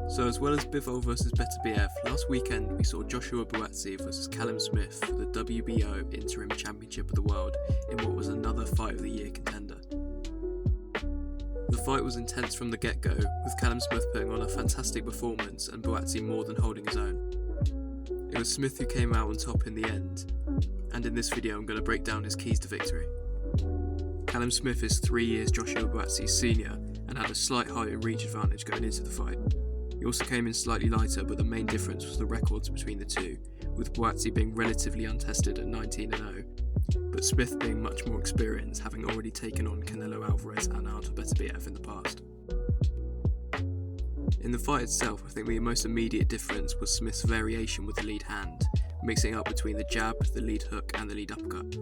So as well as Bivol vs Better BF, last weekend we saw Joshua Buatsi vs Callum Smith for the WBO Interim Championship of the World in what was another Fight of the Year contender. The fight was intense from the get-go, with Callum Smith putting on a fantastic performance and Buatsi more than holding his own. It was Smith who came out on top in the end, and in this video I'm going to break down his keys to victory. Callum Smith is 3 years Joshua Buatsi's senior and had a slight height and reach advantage going into the fight. He also came in slightly lighter, but the main difference was the records between the two, with Buatsi being relatively untested at 19-0, but Smith being much more experienced, having already taken on Canelo Alvarez and Artur Beterbiev in the past. In the fight itself, I think the most immediate difference was Smith's variation with the lead hand, mixing up between the jab, the lead hook and the lead uppercut.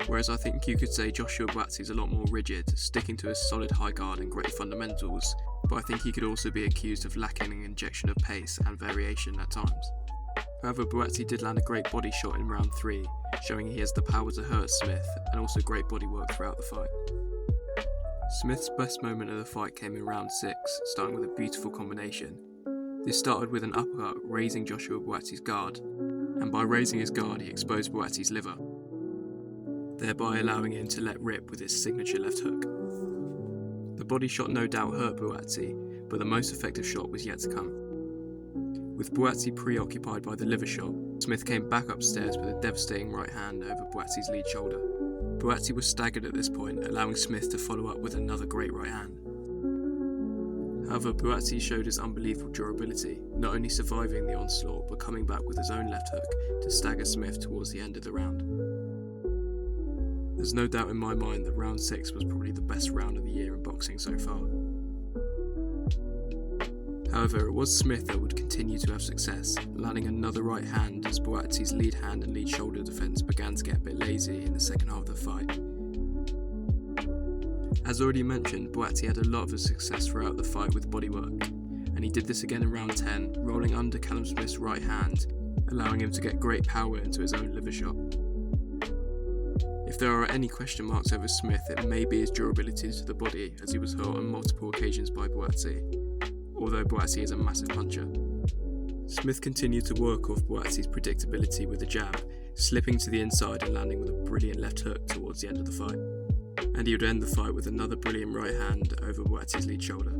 Whereas I think you could say Joshua Buatsi is a lot more rigid, sticking to his solid high guard and great fundamentals, but I think he could also be accused of lacking an injection of pace and variation at times. However, Buatsi did land a great body shot in round 3, showing he has the power to hurt Smith, and also great body work throughout the fight. Smith's best moment of the fight came in round 6, starting with a beautiful combination. This started with an uppercut raising Joshua Buatsi's guard, and by raising his guard he exposed Buatsi's liver, thereby allowing him to let rip with his signature left hook. The body shot no doubt hurt Buatsi, but the most effective shot was yet to come. With Buatsi preoccupied by the liver shot, Smith came back upstairs with a devastating right hand over Buatsi's lead shoulder. Buatsi was staggered at this point, allowing Smith to follow up with another great right hand. However, Buatsi showed his unbelievable durability, not only surviving the onslaught but coming back with his own left hook to stagger Smith towards the end of the round. There's no doubt in my mind that round 6 was probably the best round of the year in boxing so far. However, it was Smith that would continue to have success, landing another right hand as Buatsi's lead hand and lead shoulder defence began to get a bit lazy in the second half of the fight. As already mentioned, Buatsi had a lot of his success throughout the fight with bodywork, and he did this again in round 10, rolling under Callum Smith's right hand, allowing him to get great power into his own liver shot. If there are any question marks over Smith, it may be his durability to the body, as he was hurt on multiple occasions by Buatsi, although Buatsi is a massive puncher. Smith continued to work off Buatsi's predictability with the jab, slipping to the inside and landing with a brilliant left hook towards the end of the fight. And he would end the fight with another brilliant right hand over Buatsi's lead shoulder.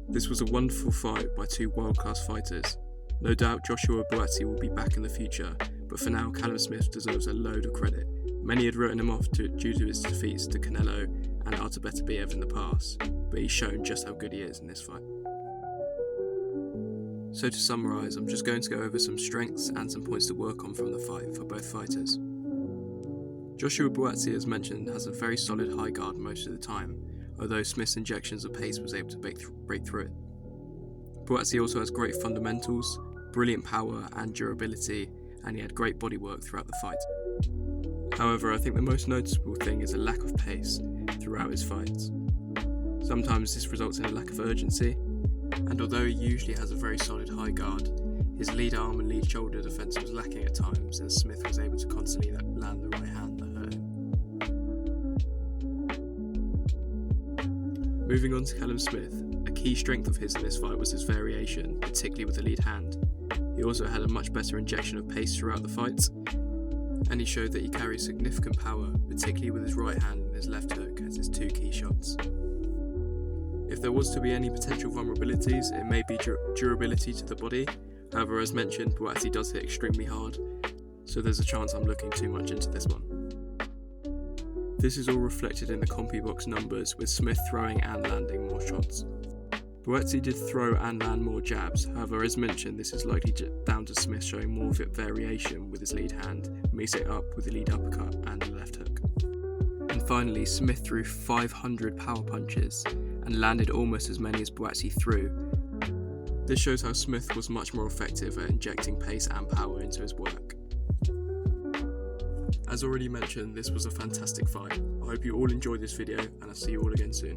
This was a wonderful fight by two world-class fighters. No doubt Joshua Buatsi will be back in the future, but for now Callum Smith deserves a load of credit. Many had written him off due to his defeats to Canelo and Artur Beterbiev in the past, but he's shown just how good he is in this fight. So to summarise, I'm just going to go over some strengths and some points to work on from the fight for both fighters. Joshua Buatsi, as mentioned, has a very solid high guard most of the time, although Smith's injections of pace was able to break through it. Buatsi also has great fundamentals, brilliant power and durability, and he had great bodywork throughout the fight. However, I think the most noticeable thing is a lack of pace throughout his fights. Sometimes this results in a lack of urgency, and although he usually has a very solid high guard, his lead arm and lead shoulder defence was lacking at times, as Smith was able to constantly land the right hand that hurt him. Moving on to Callum Smith, a key strength of his in this fight was his variation, particularly with the lead hand. He also had a much better injection of pace throughout the fight, and he showed that he carries significant power, particularly with his right hand and his left hook as his two key shots. If there was to be any potential vulnerabilities, it may be durability to the body. However, as mentioned, Buatsi does hit extremely hard, so there's a chance I'm looking too much into this one. This is all reflected in the CompuBox numbers, with Smith throwing and landing more shots. Buatsi did throw and land more jabs, however as mentioned this is likely down to Smith showing more variation with his lead hand, mixing it up with the lead uppercut and the left hook. And finally, Smith threw 500 power punches and landed almost as many as Buatsi threw. This shows how Smith was much more effective at injecting pace and power into his work. As already mentioned, this was a fantastic fight. I hope you all enjoyed this video and I'll see you all again soon.